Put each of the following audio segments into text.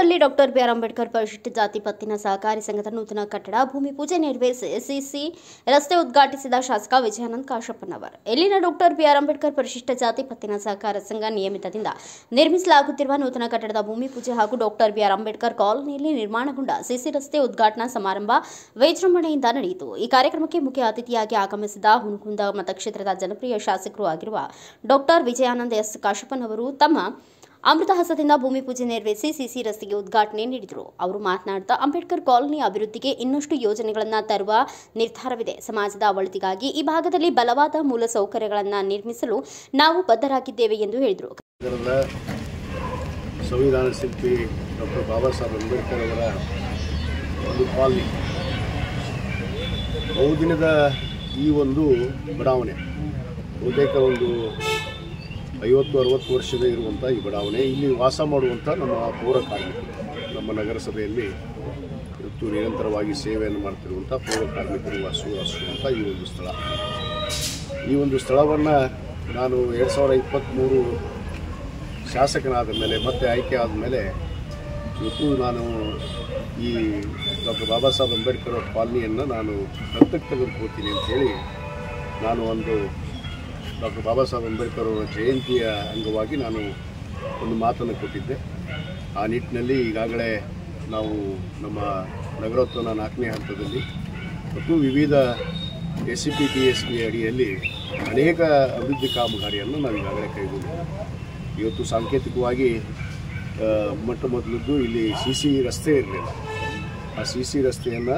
ನಗರದಲ್ಲಿ doctor B R Ambedkar ಪರಿಶಿಷ್ಟ ಜಾತಿ ಪತ್ತಿನ ಸಹಕಾರಿ ಸಂಘದ ನೂತನ ಕಟ್ಟಡ ಭೂಮಿ ಪೂಜೆ ನೆರವೇರಿಸಿ ಸಿಸಿ ರಸ್ತೆ ಉದ್ಘಾಟಿಸಿದ ಶಾಸಕ ವಿಜಯಾನಂದ ಕಾಶಪ್ಪನವರ್. ಇಲ್ಲಿನ ಡಾಕ್ಟರ್ ಬಿಆರ್ ಅಂಬೇಡ್ಕರ್ ಪರಿಶಿಷ್ಟ ಜಾತಿ ಪತ್ತಿನ ಸಹಕಾರ ಸಂಘ ನಿಯಮಿತದಿಂದ ನಿರ್ಮಿಸಲಾಗುತ್ತಿರುವ ನೂತನ ಕಟ್ಟಡದ ಭೂಮಿ ಪೂಜೆ ಹಾಗೂ ಡಾಕ್ಟರ್ ಬಿಆರ್ ಅಂಬೇಡ್ಕರ್ ಕಾಲೋನಿಯಲ್ಲಿ ನಿರ್ಮಾಣಗೊಂಡ ಸಿಸಿ ರಸ್ತೆ ಉದ್ಘಾಟನಾ ಸಮಾರಂಭ ವಿಜೃಂಭಣೆಯಿಂದ ನಡೆಯಿತು. ಈ ಕಾರ್ಯಕ್ರಮಕ್ಕೆ ಮುಖ್ಯ ಅತಿಥಿಯಾಗಿ ಆಗಮಿಸಿದ ಹುನಗುಂದ ಮತಕ್ಷೇತ್ರದ ಜನಪ್ರಿಯ ಶಾಸಕರು ಆಗಿರುವ ಡಾಕ್ಟರ್ ವಿಜಯಾನಂದ ಕಾಶಪ್ಪನವರು ತಮ್ಮ ಅಮೃತ ಹಸ್ತದಿಂದ ಭೂಮಿ ಪೂಜೆ ನೆರವೇರಿಸಿ ಸಿಸಿ ರಸ್ತೆಗೆ ಉದ್ಘಾಟನೆ ನೀಡಿದರು. ಅವರು ಮಾತನಾಡುತ್ತಾ ಅಂಬೇಡ್ಕರ್ ಕಾಲೋನಿ ಅಭಿವೃದ್ಧಿಗೆ ಇನ್ನಷ್ಟು ಯೋಜನೆಗಳನ್ನು ತರುವ ನಿರ್ಧಾರವಿದೆ. ಸಮಾಜದ ಒಳಿತಿಗಾಗಿ ಈ ಭಾಗದಲ್ಲಿ ಬಲವಾದ ಮೂಲಸೌಕರ್ಯಗಳನ್ನು ನಿರ್ಮಿಸಲು ನಾವು ಬದ್ಧರಾಗಿದ್ದೇವೆ ಎಂದು ಹೇಳಿದರು. ಸಂವಿಧಾನ ಶಿಲ್ಪಿ ಡಾಕ್ಟರ್ ಬಾಬಾ ಸಾಹೇಬ್ ಅಂಬೇಡ್ಕರ್ ಅವರ ಒಂದು ಕಾಲನಿ ಬಹುದಿನದ ಈ ಒಂದು ಬಡಾವಣೆ ಬಹುತೇಕ ಒಂದು 50-60 ವರ್ಷದ ಇರುವಂಥ ಈ ಬಡಾವಣೆ ಇಲ್ಲಿ ವಾಸ ಮಾಡುವಂಥ ನಮ್ಮ ಪೌರ ಕಾರ್ಮಿಕರು ನಮ್ಮ ನಗರಸಭೆಯಲ್ಲಿ ಇವತ್ತು ನಿರಂತರವಾಗಿ ಸೇವೆಯನ್ನು ಮಾಡ್ತಿರುವಂಥ ಪೌರ ಕಾರ್ಮಿಕರು ವಾಸಿಸುವಂಥ ಈ ಒಂದು ಸ್ಥಳವನ್ನು ನಾನು 2023 ಶಾಸಕನಾದ ಮೇಲೆ ಮತ್ತೆ ಆಯ್ಕೆ ಆದಮೇಲೆ ಇವತ್ತು ನಾನು ಈ ಡಾಕ್ಟರ್ ಬಾಬಾ ಸಾಹೇಬ್ ಅಂಬೇಡ್ಕರ್ ಅವರ ಕಾಲನಿಯನ್ನು ನಾನು ದತ್ತಕ್ಕೆ ತೆಗೆದುಕೊಳ್ತೀನಿ ಅಂಥೇಳಿ ನಾನು ಒಂದು ಡಾಕ್ಟರ್ ಬಾಬಾ ಸಾಹೇಬ್ ಅಂಬೇಡ್ಕರ್ ಅವರ ಜಯಂತಿಯ ಅಂಗವಾಗಿ ನಾನು ಒಂದು ಮಾತನ್ನು ಕೊಟ್ಟಿದ್ದೆ. ಆ ನಿಟ್ಟಿನಲ್ಲಿ ಈಗಾಗಲೇ ನಾವು ನಮ್ಮ ನಗರೋತ್ಥಾನ 4ನೇ ಹಂತದಲ್ಲಿ ಮತ್ತು ವಿವಿಧ SCP TSP ಅಡಿಯಲ್ಲಿ ಅನೇಕ ಅಭಿವೃದ್ಧಿ ಕಾಮಗಾರಿಯನ್ನು ನಾವು ಈಗಾಗಲೇ ಕೈಗೊಂಡಿದ್ದೇವೆ. ಇವತ್ತು ಸಾಂಕೇತಿಕವಾಗಿ ಮೊದಲದ್ದು ಇಲ್ಲಿ CC ರಸ್ತೆ ಇರಲಿಲ್ಲ. ಆ CC ರಸ್ತೆಯನ್ನು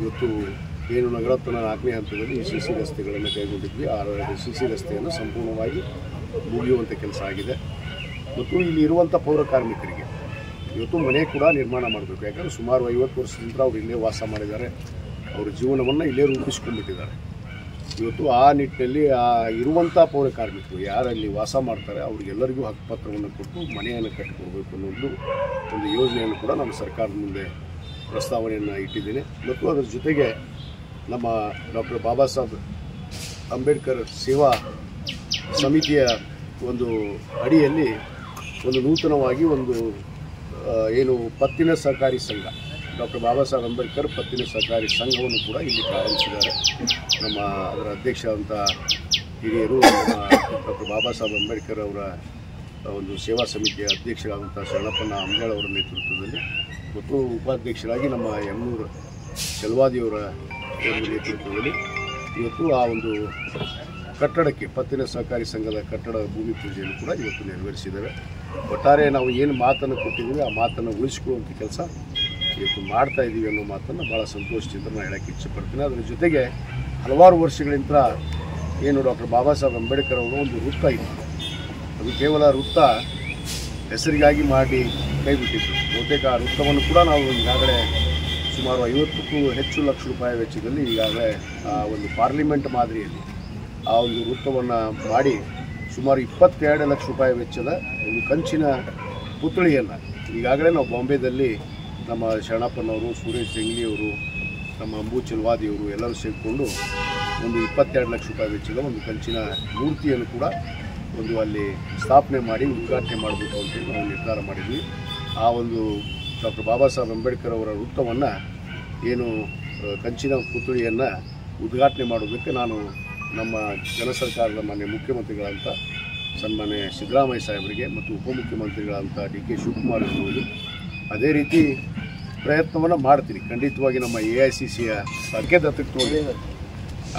ಇವತ್ತು ಏನು ನಗರೋತ್ಥಾನ 4ನೇ ಹಂತದಲ್ಲಿ ಈ CC ರಸ್ತೆಗಳನ್ನು ಕೈಗೊಂಡಿದ್ವಿ. ಆ CC ರಸ್ತೆಯನ್ನು ಸಂಪೂರ್ಣವಾಗಿ ಮುಗಿಯುವಂಥ ಕೆಲಸ ಆಗಿದೆ. ಮತ್ತು ಇಲ್ಲಿ ಇರುವಂಥ ಪೌರ ಕಾರ್ಮಿಕರಿಗೆ ಇವತ್ತು ಮನೆ ಕೂಡ ನಿರ್ಮಾಣ ಮಾಡಬೇಕು. ಯಾಕಂದರೆ ಸುಮಾರು 50 ವರ್ಷದಿಂದ ಅವರು ಇಲ್ಲೇ ವಾಸ ಮಾಡಿದ್ದಾರೆ, ಅವರ ಜೀವನವನ್ನು ಇಲ್ಲೇ ರೂಪಿಸ್ಕೊಂಡ್ಬಿಟ್ಟಿದ್ದಾರೆ. ಇವತ್ತು ಆ ನಿಟ್ಟಿನಲ್ಲಿ ಇರುವಂಥ ಪೌರ ಕಾರ್ಮಿಕರು ಯಾರಲ್ಲಿ ವಾಸ ಮಾಡ್ತಾರೆ ಅವರಿಗೆಲ್ಲರಿಗೂ ಹಕ್ಕುಪತ್ರವನ್ನು ಕೊಟ್ಟು ಮನೆಯನ್ನು ಕಟ್ಟಿಕೊಡ್ಬೇಕು ಅನ್ನೋದು ಒಂದು ಯೋಜನೆಯನ್ನು ಕೂಡ ನಾನು ಸರ್ಕಾರದ ಮುಂದೆ ಪ್ರಸ್ತಾವನೆಯನ್ನು ಇಟ್ಟಿದ್ದೇನೆ. ಮತ್ತು ಅದರ ಜೊತೆಗೆ ನಮ್ಮ ಡಾಕ್ಟರ್ ಬಾಬಾ ಸಾಹೇಬ್ ಅಂಬೇಡ್ಕರ್ ಸೇವಾ ಸಮಿತಿಯ ಒಂದು ಅಡಿಯಲ್ಲಿ ಒಂದು ನೂತನವಾಗಿ ಒಂದು ಏನು ಪತ್ತಿನ ಸಹಕಾರಿ ಸಂಘ ಡಾಕ್ಟರ್ ಬಾಬಾ ಸಾಹೇಬ್ ಅಂಬೇಡ್ಕರ್ ಪತ್ತಿನ ಸಹಕಾರಿ ಸಂಘವನ್ನು ಕೂಡ ಇಲ್ಲಿ ಪ್ರಾರಂಭಿಸಿದ್ದಾರೆ. ನಮ್ಮ ಅದರ ಅಧ್ಯಕ್ಷರಾದಂಥ ಹಿರಿಯರು ಡಾಕ್ಟರ್ ಬಾಬಾ ಸಾಹೇಬ್ ಅಂಬೇಡ್ಕರ್ ಅವರ ಒಂದು ಸೇವಾ ಸಮಿತಿಯ ಅಧ್ಯಕ್ಷರಾದಂಥ ಶರಣಪ್ಪನ ಅಂಬೇಳ್ ಅವರ ನೇತೃತ್ವದಲ್ಲಿ ಮತ್ತು ಉಪಾಧ್ಯಕ್ಷರಾಗಿ ನಮ್ಮ ಯಮನೂರು ಚಲವಾದಿಯವರ ನೇತೃತ್ವದಲ್ಲಿ ಇವತ್ತು ಆ ಒಂದು ಕಟ್ಟಡಕ್ಕೆ ಪತ್ತಿನ ಸಹಕಾರಿ ಸಂಘದ ಕಟ್ಟಡ ಭೂಮಿ ಪೂಜೆಯನ್ನು ಕೂಡ ಇವತ್ತು ನೆರವೇರಿಸಿದ್ದೇವೆ. ಒಟ್ಟಾರೆ ನಾವು ಏನು ಮಾತನ್ನು ಕೊಟ್ಟಿದ್ದೀವಿ ಆ ಮಾತನ್ನು ಉಳಿಸಿಕೊಳ್ಳುವಂಥ ಕೆಲಸ ಇವತ್ತು ಮಾಡ್ತಾ ಇದ್ದೀವಿ ಅನ್ನೋ ಮಾತನ್ನು ಭಾಳ ಸಂತೋಷದಿಂದ ನಾನು ಹೇಳೋಕ್ಕೆ ಇಚ್ಛೆಪಡ್ತೀನಿ. ಅದರ ಜೊತೆಗೆ ಹಲವಾರು ವರ್ಷಗಳಿಂದ ಏನು ಡಾಕ್ಟರ್ ಬಾಬಾ ಸಾಹೇಬ್ ಅಂಬೇಡ್ಕರ್ ಅವರು ಒಂದು ವೃತ್ತ ಇತ್ತು, ಅದು ಕೇವಲ ವೃತ್ತ ಹೆಸರಿಗಾಗಿ ಮಾಡಿ ಕೈಬಿಟ್ಟಿದ್ದು. ಬಹುತೇಕ ಆ ವೃತ್ತವನ್ನು ಕೂಡ ನಾವು ಈಗಾಗಲೇ ಸುಮಾರು 50ಕ್ಕೂ ಹೆಚ್ಚು ಲಕ್ಷ ರೂಪಾಯಿ ವೆಚ್ಚದಲ್ಲಿ ಈಗಾಗಲೇ ಆ ಒಂದು ಪಾರ್ಲಿಮೆಂಟ್ ಮಾದರಿಯಲ್ಲಿ ಆ ಒಂದು ವೃತ್ತವನ್ನು ಮಾಡಿ ಸುಮಾರು 22 ಲಕ್ಷ ರೂಪಾಯಿ ವೆಚ್ಚದ ಒಂದು ಕಂಚಿನ ಪುತ್ಳಿಯನ್ನು ಈಗಾಗಲೇ ನಾವು ಬಾಂಬೆದಲ್ಲಿ ನಮ್ಮ ಶರಣಪ್ಪನವರು, ಸುರೇಶ್ ಜಂಗ್ಲಿಯವರು, ನಮ್ಮ ಅಂಬು ಚಲ್ವಾದಿಯವರು ಎಲ್ಲರೂ ಸೇರಿಕೊಂಡು ಒಂದು 22 ಲಕ್ಷ ರೂಪಾಯಿ ವೆಚ್ಚದ ಒಂದು ಕಂಚಿನ ಮೂರ್ತಿಯನ್ನು ಕೂಡ ಒಂದು ಅಲ್ಲಿ ಸ್ಥಾಪನೆ ಮಾಡಿ ಉದ್ಘಾಟನೆ ಮಾಡಬೇಕು ಅಂತೇಳಿ ನಾವು ನಿರ್ಧಾರ ಮಾಡಿದ್ವಿ. ಆ ಒಂದು ಡಾಕ್ಟರ್ ಬಾಬಾ ಸಾಹೇಬ್ ಅಂಬೇಡ್ಕರ್ ಅವರ ವೃತ್ತವನ್ನು ಏನು ಕಂಚಿನ ಪುತ್ಳಿಯನ್ನು ಉದ್ಘಾಟನೆ ಮಾಡೋದಕ್ಕೆ ನಾನು ನಮ್ಮ ಜನ ಸರ್ಕಾರದ ಮಾನ್ಯ ಮುಖ್ಯಮಂತ್ರಿಗಳಂತ ಸನ್ಮಾನ್ಯ ಸಿದ್ದರಾಮಯ್ಯ ಸಾಹೇಬರಿಗೆ ಮತ್ತು ಉಪಮುಖ್ಯಮಂತ್ರಿಗಳಂತ DK ಶಿವಕುಮಾರ್ ಇರ್ಬೋದು ಅದೇ ರೀತಿ ಪ್ರಯತ್ನವನ್ನು ಮಾಡ್ತೀನಿ. ಖಂಡಿತವಾಗಿ ನಮ್ಮ AICCಯ ಬಗ್ಗೆ ದತ್ತಕ್ಕೆ ತಗೊಂಡು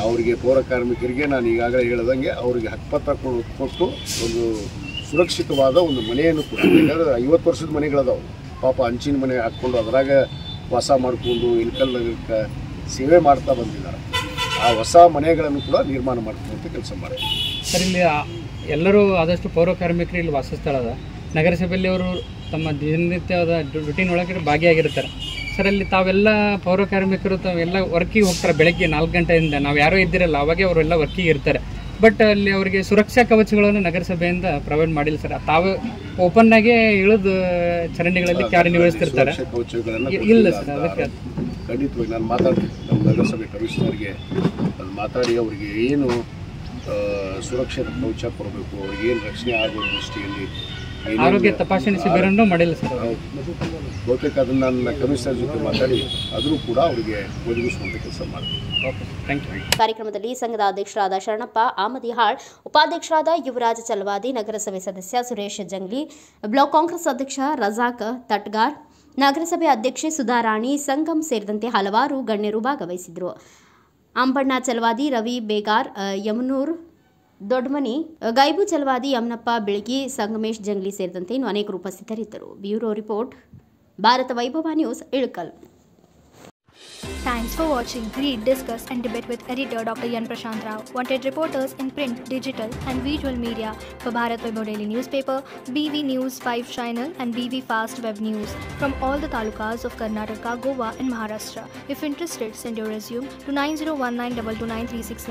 ಅವರಿಗೆ ಪೌರ ಕಾರ್ಮಿಕರಿಗೆ ನಾನು ಈಗಾಗಲೇ ಹೇಳ್ದಂಗೆ ಅವರಿಗೆ ಹಕ್ಕುಪತ್ರ ಕೊಟ್ಟು ಒಂದು ಸುರಕ್ಷಿತವಾದ ಒಂದು ಮನೆಯನ್ನು ಕೂಡ, ಯಾಕಂದರೆ 50 ವರ್ಷದ ಮನೆಗಳದಾವು, ಪಾಪ ಹಂಚಿನ ಮನೆ ಹಾಕ್ಕೊಂಡು ಅದರಾಗ ವಾಸ ಮಾಡಿಕೊಂಡು ಇಲ್ಕಲ್ನಗರಕ್ಕೆ ಸೇವೆ ಮಾಡ್ತಾ ಬಂದಿದ್ದಾರೆ. ಆ ಹೊಸ ಮನೆಗಳನ್ನು ಕೂಡ ನಿರ್ಮಾಣ ಮಾಡ್ಕೊಳ್ಳುವಂಥ ಕೆಲಸ ಮಾಡ್ತೀವಿ. ಸರ್, ಇಲ್ಲಿ ಎಲ್ಲರೂ ಆದಷ್ಟು ಪೌರ ಕಾರ್ಮಿಕರು ಇಲ್ಲಿ ವಾಸಸ್ಥಳದ ನಗರಸಭೆಯಲ್ಲಿ ಅವರು ತಮ್ಮ ದಿನನಿತ್ಯದ ರುಟೀನ್ ಒಳಗೆ ಭಾಗಿಯಾಗಿರ್ತಾರೆ. ಸರ್, ಅಲ್ಲಿ ತಾವೆಲ್ಲ ಪೌರ ಕಾರ್ಮಿಕರು ತಾವೆಲ್ಲ ವರ್ಕಿಗೆ ಹೋಗ್ತಾರೆ. ಬೆಳಗ್ಗೆ 4 ಗಂಟೆಯಿಂದ ನಾವು ಯಾರೋ ಇದ್ದಿರಲ್ಲ, ಅವಾಗೆ ಅವರೆಲ್ಲ ವರ್ಕಿಗೆ ಇರ್ತಾರೆ. ಬಟ್ ಅಲ್ಲಿ ಅವರಿಗೆ ಸುರಕ್ಷಾ ಕವಚಗಳನ್ನು ನಗರಸಭೆಯಿಂದ ಪ್ರೊವೈಡ್ ಮಾಡಿಲ್ಲ ಸರ್. ತಾವು ಓಪನ್ ಆಗಿ ಇಳಿದು ಚರಂಡಿಗಳಲ್ಲಿ ಕಾರ್ಯನಿರ್ವಹಿಸ್ತಿರ್ತಾರೆ. ಇಲ್ಲ ಸರ್, ಅದಕ್ಕೆ ಖಂಡಿತವಾಗಿ ನಾನು ಮಾತಾಡ್ತೀನಿ ನಮ್ಮ ನಗರಸಭೆ ಕಮಿಷನರ್ಗೆ ಅದು ಮಾತಾಡಿ ಅವರಿಗೆ ಏನು ಸುರಕ್ಷಿತ ಕವಚ ಕೊಡಬೇಕು, ಅವ್ರಿಗೆ ಏನು ರಕ್ಷಣೆ ಆಗೋ ದೃಷ್ಟಿಯಲ್ಲಿ ಆರೋಗ್ಯ ತಪಾಸಣೆ ಶಿಬಿರನೂ ಮಾಡಿಲ್ಲ ಸರ್ ಅವರು. ಬಹುತೇಕ ಅದನ್ನು ನನ್ನ ಕಮಿಷನರ್ ಜೊತೆ ಮಾತಾಡಿ ಅದನ್ನು ಕೂಡ ಅವರಿಗೆ ಒದಗಿಸುವಂಥ ಕೆಲಸ ಮಾಡ್ತೀನಿ. Okay, thank you. ಕಾರ್ಯಕ್ರಮದಲ್ಲಿ ಸಂಘದ ಅಧ್ಯಕ್ಷರಾದ ಶರಣಪ್ಪ ಆಮದಿಹಾಳ್, ಉಪಾಧ್ಯಕ್ಷರಾದ ಯುವರಾಜ್ ಚಲವಾದಿ, ನಗರಸಭೆ ಸದಸ್ಯ ಸುರೇಶ್ ಜಂಗ್ಲಿ, ಬ್ಲಾಕ್ ಕಾಂಗ್ರೆಸ್ ಅಧ್ಯಕ್ಷ ರಜಾಕ್ ತಟ್ಗಾರ್, ನಗರಸಭೆ ಅಧ್ಯಕ್ಷೆ ಸುಧಾರಾಣಿ ಸಂಗಮ್ ಸೇರಿದಂತೆ ಹಲವಾರು ಗಣ್ಯರು ಭಾಗವಹಿಸಿದರು. ಅಂಬಣ್ಣ ಚಲವಾದಿ, ರವಿ ಬೇಗಾರ್, ಯಮನೂರ್ ದೊಡ್ಡಮನಿ, ಗೈಬು ಚಲವಾದಿ, ಯಮನಪ್ಪ ಬಿಳಗಿ, ಸಂಗಮೇಶ್ ಜಂಗ್ಲಿ ಸೇರಿದಂತೆ ಇನ್ನು ಅನೇಕರು ಉಪಸ್ಥಿತರಿದ್ದರು. ಬ್ಯೂರೋ ರಿಪೋರ್ಟ್, ಭಾರತ ವೈಭವ news, Ilkal. Thanks for watching. Read, discuss and debate with editor Dr. Yan Prashant Rao. Wanted reporters in print, digital and visual media for Bharat Vaibhav Daily Newspaper, BV News 5 Channel and BV Fast Web News from all the talukas of Karnataka, Goa and Maharashtra. If interested, send your resume to 9019229369.